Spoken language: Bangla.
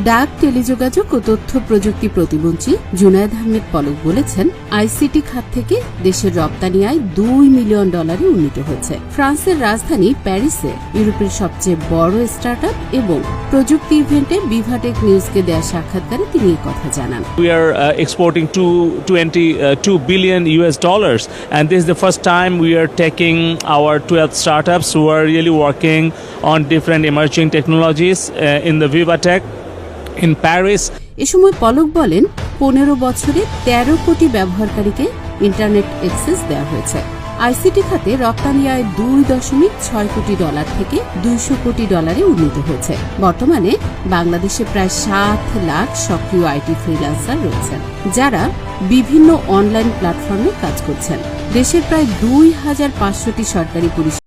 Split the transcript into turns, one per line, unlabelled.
ডাক, টেলিযোগাযোগ ও তথ্য প্রযুক্তি প্রতিমন্ত্রী জুনায়েদ আহমেদ পলক বলেছেন, আইসিটি খাত থেকে দেশের রপ্তানি আয় $2 মিলিয়ন উন্নীত হয়েছে। ফ্রান্সের রাজধানী প্যারিসে ইউরোপের সবচেয়ে বড় স্টার্টআপ এবং প্রযুক্তি ইভেন্টে বিভাটেক নিউজকে দেয়া সাক্ষাৎকারে তিনি এই কথা জানান।
We are exporting to $22 billion, and this is the first time we are taking our 12 startups who are really working on different emerging technologies in the Vivatech in Paris.
এ সময় পলক বলেন, 15 বছরে 13 কোটি ব্যবহারকারীকে ইন্টারনেট অ্যাক্সেস দেওয়া হয়েছে। আইসিটি খাতে রপ্তানি আয় $2.6 কোটি থেকে $200 কোটি উন্নীত হয়েছে। বর্তমানে বাংলাদেশে প্রায় 7 লাখ সক্রিয় আইটি ফ্রিল্যান্সার রয়েছেন, যারা বিভিন্ন অনলাইন প্ল্যাটফর্মে কাজ করছেন। দেশের প্রায় 2500টি সরকারি পরিষেবা